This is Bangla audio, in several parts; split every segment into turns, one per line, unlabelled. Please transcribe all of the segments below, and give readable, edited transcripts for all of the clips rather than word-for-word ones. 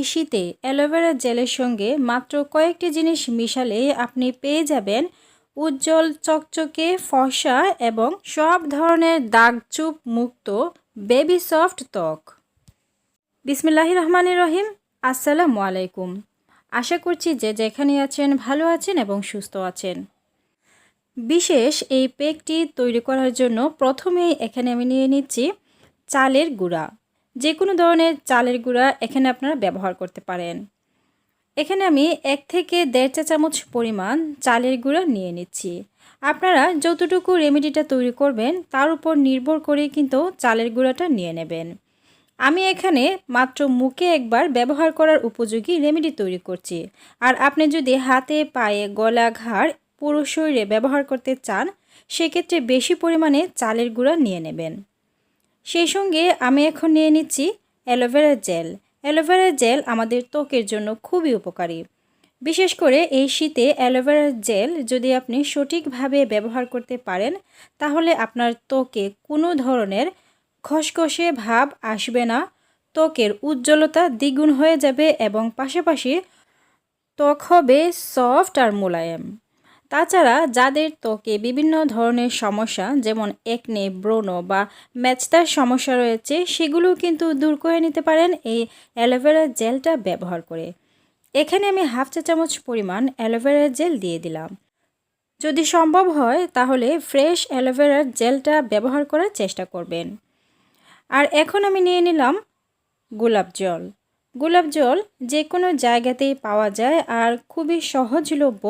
শীতে অ্যালোভেরা জেলের সঙ্গে মাত্র কয়েকটি জিনিস মিশালে আপনি পেয়ে যাবেন উজ্জ্বল চকচকে ফর্সা এবং সব ধরনের দাগচুপ মুক্ত বেবি সফট ত্বক। বিসমিল্লাহির রহমানির রহিম। আসসালামু আলাইকুম। আশা করছি যে যেখানে আছেন ভালো আছেন এবং সুস্থ আছেন। বিশেষ এই প্যাকটি তৈরি করার জন্য প্রথমেই এখানে আমি নিয়ে নিচ্ছি চালের গুঁড়া। যে কোনো ধরনের চালের গুঁড়া এখানে আপনারা ব্যবহার করতে পারেন। এখানে আমি 1 থেকে 1.5 চা চামচ পরিমাণ চালের গুঁড়া নিয়ে নিচ্ছি। আপনারা যতটুকু রেমেডিটা তৈরি করবেন তার উপর নির্ভর করে কিন্তু চালের গুঁড়াটা নিয়ে নেবেন। আমি এখানে মাত্র মুখে একবার ব্যবহার করার উপযোগী রেমেডি তৈরি করছি। আর আপনি যদি হাতে, পায়ে, গলা, ঘাড়, পুরো শরীরে ব্যবহার করতে চান সেক্ষেত্রে বেশি পরিমাণে চালের গুঁড়া নিয়ে নেবেন। সেই সঙ্গে আমি এখন নিয়ে নিচ্ছি অ্যালোভেরা জেল। অ্যালোভেরা জেল আমাদের ত্বকের জন্য খুবই উপকারী। বিশেষ করে এই শীতে অ্যালোভেরা জেল যদি আপনি সঠিকভাবে ব্যবহার করতে পারেন তাহলে আপনার ত্বকে কোনো ধরনের খসখসে ভাব আসবে না, ত্বকের উজ্জ্বলতা দ্বিগুণ হয়ে যাবে এবং পাশাপাশি ত্বক হবে সফট আর মোলায়েম। তাছাড়া যাদের ত্বকে বিভিন্ন ধরনের সমস্যা যেমন একনে, ব্রণ বা ম্যাচতার সমস্যা রয়েছে সেগুলো কিন্তু দূর করে নিতে পারেন এই অ্যালোভেরা জেলটা ব্যবহার করে। এখানে আমি 1/2 চা চামচ পরিমাণ অ্যালোভেরা জেল দিয়ে দিলাম। যদি সম্ভব হয় তাহলে ফ্রেশ অ্যালোভেরার জেলটা ব্যবহার করার চেষ্টা করবেন। আর এখন আমি নিয়ে নিলাম গোলাপ জল। গোলাপ জল যে কোনো জায়গাতেই পাওয়া যায় আর খুবই সহজলভ্য।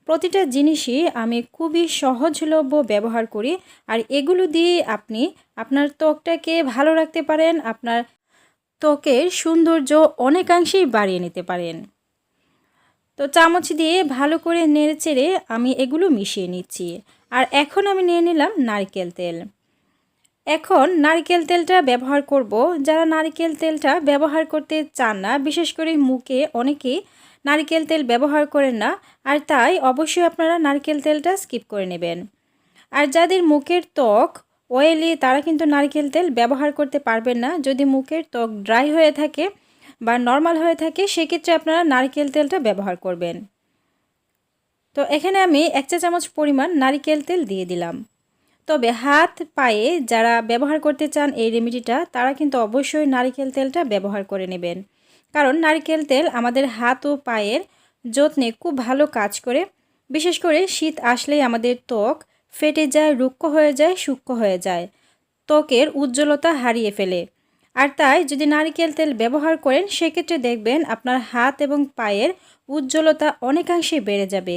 প্রতিটা জিনিসই আমি খুবই সহজলভ্য ব্যবহার করি আর এগুলো দিয়ে আপনি আপনার ত্বকটাকে ভালো রাখতে পারেন, আপনার ত্বকের সৌন্দর্য অনেকাংশেই বাড়িয়ে নিতে পারেন। তো চামচ দিয়ে ভালো করে নেড়েচেড়ে আমি এগুলো মিশিয়ে নিচ্ছি। আর এখন আমি নিয়ে নিলাম নারকেল তেল। এখন নারকেল তেলটা ব্যবহার করব। যারা নারকেল তেলটা ব্যবহার করতে চান না, বিশেষ করে মুখে অনেকেই নারকেল তেল ব্যবহার করেন না, আর তাই অবশ্যই আপনারা নারকেল তেলটা স্কিপ করে নেবেন। আর যাদের মুখের ত্বক অয়েলি তারা কিন্তু নারকেল তেল ব্যবহার করতে পারবেন না। যদি মুখের ত্বক ড্রাই হয়ে থাকে বা নর্মাল হয়ে থাকে সেক্ষেত্রে আপনারা নারকেল তেলটা ব্যবহার করবেন। তো এখানে আমি 1 চা চামচ পরিমাণ নারকেল তেল দিয়ে দিলাম। তবে হাত, পায়ে যারা ব্যবহার করতে চান এই রেমেডিটা তারা কিন্তু অবশ্যই নারকেল তেলটা ব্যবহার করে নেবেন। কারণ নারকেল তেল আমাদের হাত ও পায়ের যত্নে খুব ভালো কাজ করে। বিশেষ করে শীত আসলেই আমাদের ত্বক ফেটে যায়, রুক্ষ হয়ে যায়, সূক্ষ্ম হয়ে যায়, ত্বকের উজ্জ্বলতা হারিয়ে ফেলে। আর তাই যদি নারকেল তেল ব্যবহার করেন সেক্ষেত্রে দেখবেন আপনার হাত এবং পায়ের উজ্জ্বলতা অনেকাংশে বেড়ে যাবে।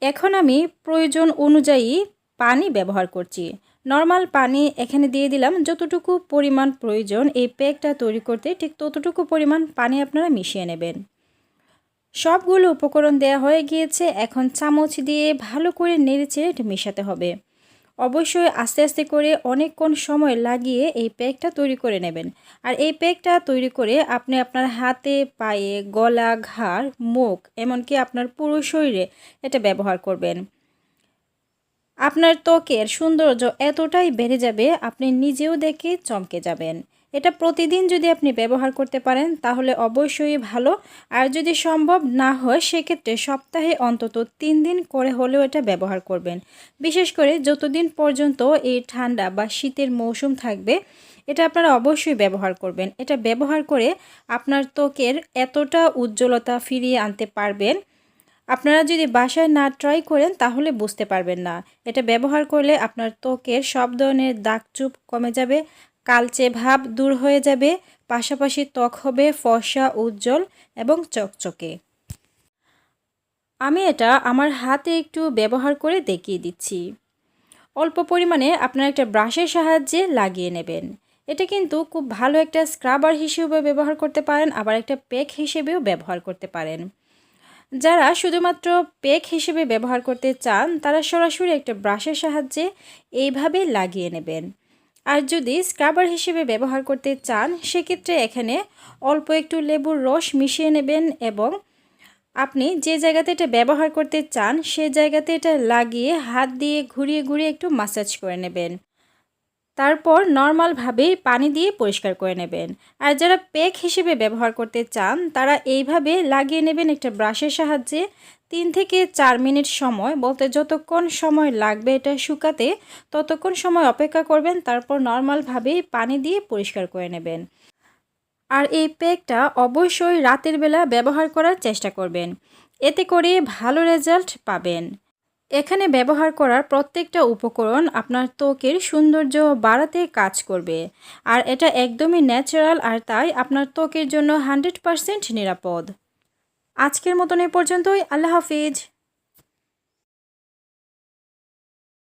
এখন আমি প্রয়োজন অনুযায়ী পানি ব্যবহার করছি। নর্মাল পানি এখানে দিয়ে দিলাম। যতটুকু পরিমাণ প্রয়োজন এই প্যাকটা তৈরি করতে ঠিক ততটুকু পরিমাণ পানি আপনারা মিশিয়ে নেবেন। সবগুলো উপকরণ দেওয়া হয়ে গিয়েছে। এখন চামচ দিয়ে ভালো করে নেড়েচেড়ে এটা মেশাতে হবে। অবশ্যই আস্তে আস্তে করে অনেকক্ষণ সময় লাগিয়ে এই প্যাকটা তৈরি করে নেবেন। আর এই প্যাকটা তৈরি করে আপনি আপনার হাতে, পায়ে, গলা, ঘাড়, মুখ এমনকি আপনার পুরো শরীরে এটা ব্যবহার করবেন। আপনার ত্বকের সৌন্দর্য এতটাই বেড়ে যাবে আপনি নিজেও দেখে চমকে যাবেন। এটা প্রতিদিন যদি আপনি ব্যবহার করতে পারেন তাহলে অবশ্যই ভালো। আর যদি সম্ভব না হয় সেক্ষেত্রে সপ্তাহে অন্তত 3 দিন করে হলেও এটা ব্যবহার করবেন। বিশেষ করে যতদিন পর্যন্ত এই ঠান্ডা বা শীতের মৌসুম থাকবে এটা আপনারা অবশ্যই ব্যবহার করবেন। এটা ব্যবহার করে আপনার ত্বকের এতটা উজ্জ্বলতা ফিরিয়ে আনতে পারবেন, আপনারা যদি বাসায় না ট্রাই করেন তাহলে বুঝতে পারবেন না। এটা ব্যবহার করলে আপনার ত্বকের সব ধরনের দাগচুপ কমে যাবে, কালচে ভাব দূর হয়ে যাবে, পাশাপাশি ত্বক হবে ফর্সা, উজ্জ্বল এবং চকচকে। আমি এটা আমার হাতে একটু ব্যবহার করে দেখিয়ে দিচ্ছি। অল্প পরিমাণে আপনারা একটা ব্রাশের সাহায্যে লাগিয়ে নেবেন। এটা কিন্তু খুব ভালো একটা স্ক্রাবার হিসেবেও ব্যবহার করতে পারেন, আবার একটা প্যাক হিসেবেও ব্যবহার করতে পারেন। যারা শুধুমাত্র প্যাক হিসেবে ব্যবহার করতে চান তারা সরাসরি একটা ব্রাশের সাহায্যে এইভাবে লাগিয়ে নেবেন। আর যদি স্ক্রাবার হিসেবে ব্যবহার করতে চান সেক্ষেত্রে এখানে অল্প একটু লেবুর রস মিশিয়ে নেবেন এবং আপনি যে জায়গাতে এটা ব্যবহার করতে চান সে জায়গাতে এটা লাগিয়ে হাত দিয়ে ঘুরিয়ে ঘুরিয়ে একটু মাসাজ করে নেবেন। তারপর নর্মালভাবেই পানি দিয়ে পরিষ্কার করে নেবেন। আর যারা প্যাক হিসেবে ব্যবহার করতে চান তারা এইভাবে লাগিয়ে নেবেন একটা ব্রাশের সাহায্যে। 3 থেকে 4 মিনিট সময়, বলতে যতক্ষণ সময় লাগবে এটা শুকাতে ততক্ষণ সময় অপেক্ষা করবেন, তারপর নর্মালভাবেই পানি দিয়ে পরিষ্কার করে নেবেন। আর এই প্যাকটা অবশ্যই রাতের বেলা ব্যবহার করার চেষ্টা করবেন, এতে করে ভালো রেজাল্ট পাবেন। এখানে ব্যবহার করার প্রত্যেকটা উপকরণ আপনার ত্বকের সৌন্দর্য বাড়াতে কাজ করবে। আর এটা একদমই ন্যাচারাল, আর তাই আপনার ত্বকের জন্য 100% নিরাপদ। আজকের মতন এ পর্যন্তই। আল্লাহ হাফিজ।